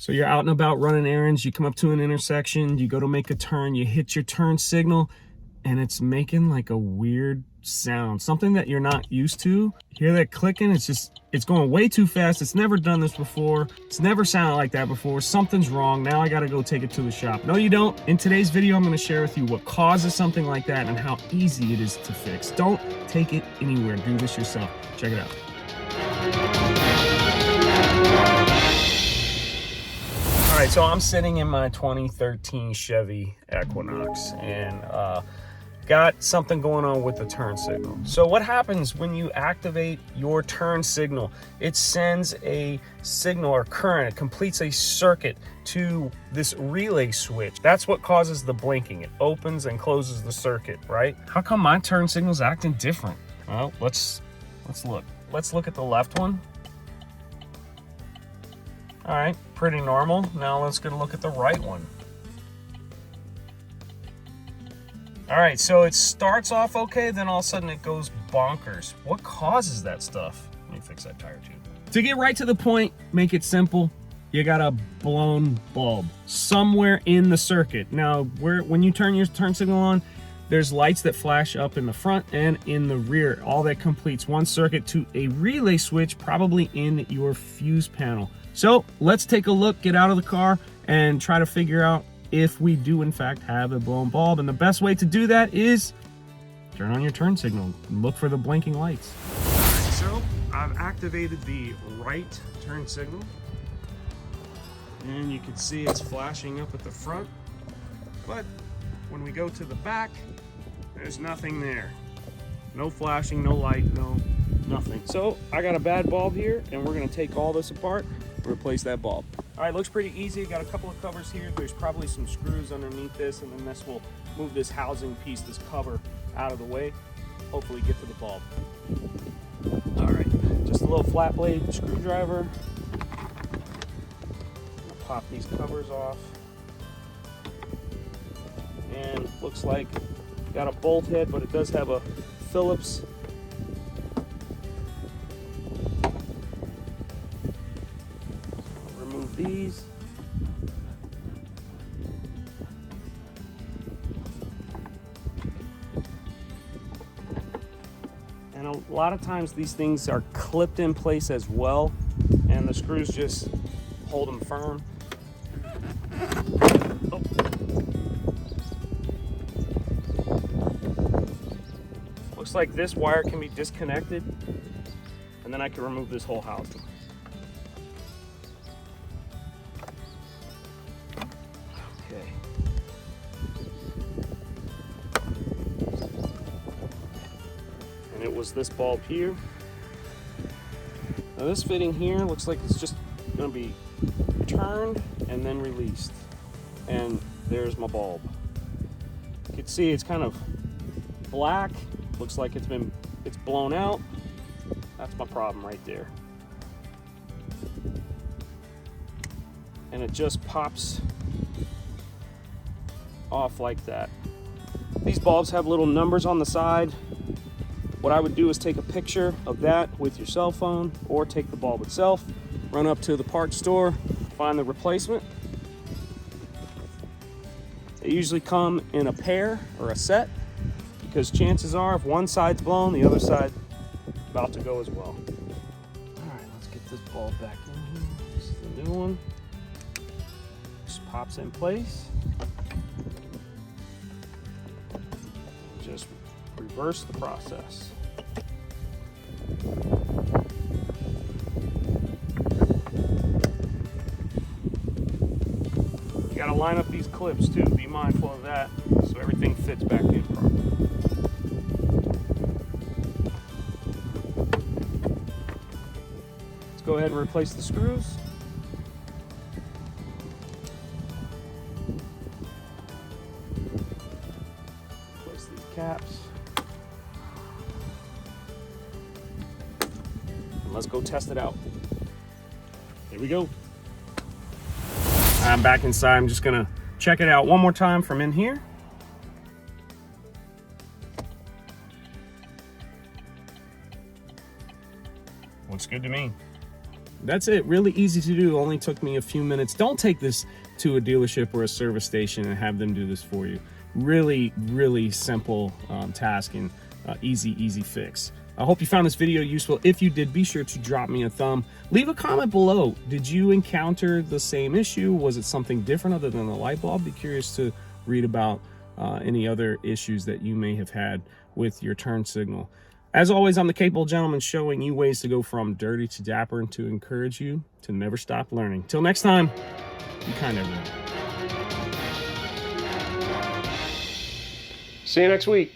So you're out and about running errands, you come up to an intersection, you go to make a turn, you hit your turn signal, and it's making like a weird sound, something that you're not used to. Hear that clicking? It's going way too fast. It's never done this before. It's never sounded like that before. Something's wrong. Now I gotta go take it to the shop. No, you don't. In today's video, I'm gonna share with you what causes something like that and how easy it is to fix. Don't take it anywhere. Do this yourself. Check it out. All right, so I'm sitting in my 2013 Chevy Equinox and got something going on with the turn signal. So what happens when you activate your turn signal? It sends a signal or current, it completes a circuit to this relay switch. That's what causes the blinking. It opens and closes the circuit, right? How come my turn signal's acting different? Well, let's look. Let's look at the left one. All right, pretty normal. Now let's get a look at the right one. All right, so it starts off okay, then all of a sudden it goes bonkers. What causes that stuff? Let me fix that tire tube. To get right to the point, make it simple, you got a blown bulb somewhere in the circuit. Now, when you turn your turn signal on, there's lights that flash up in the front and in the rear. All that completes one circuit to a relay switch, probably in your fuse panel. So let's take a look, get out of the car, and try to figure out if we do in fact have a blown bulb. And the best way to do that is turn on your turn signal and look for the blinking lights. So I've activated the right turn signal, and you can see it's flashing up at the front, but when we go to the back, there's nothing there. No flashing, no light, nothing. So I got a bad bulb here, and we're gonna take all this apart, replace that bulb. All right, looks pretty easy. Got a couple of covers here. There's probably some screws underneath this, and then this will move this housing piece, this cover, out of the way. Hopefully get to the bulb. All right, just a little flat blade screwdriver. Pop these covers off. And looks like got a bolt head, but it does have a Phillips these. And a lot of times these things are clipped in place as well, and the screws just hold them firm. Oh. Looks like this wire can be disconnected, and then I can remove this whole housing. It was this bulb here. Now this fitting here looks like it's just going to be turned and then released. And there's my bulb. You can see it's kind of black. Looks like it's blown out. That's my problem right there. And it just pops off like that. These bulbs have little numbers on the side. What I would do is take a picture of that with your cell phone, or take the bulb itself, run up to the parts store, find the replacement. They usually come in a pair or a set, because chances are if one side's blown, the other side about to go as well. All right, let's get this bulb back in here. This is the new one. Just pops in place. Just reverse the process. You gotta line up these clips too. Be mindful of that so everything fits back in properly. Let's go ahead and replace the screws. Replace these caps. Let's go test it out. Here we go. I'm back inside. I'm just gonna check it out one more time from in here. Looks good to me. That's it. Really easy to do. Only took me a few minutes. Don't take this to a dealership or a service station and have them do this for you. Really, really simple task and easy fix. I hope you found this video useful. If you did, be sure to drop me a thumb. Leave a comment below. Did you encounter the same issue? Was it something different other than the light bulb? Be curious to read about any other issues that you may have had with your turn signal. As always, I'm the Capable Gentleman, showing you ways to go from dirty to dapper and to encourage you to never stop learning. Till next time, be kind, everyone. See you next week.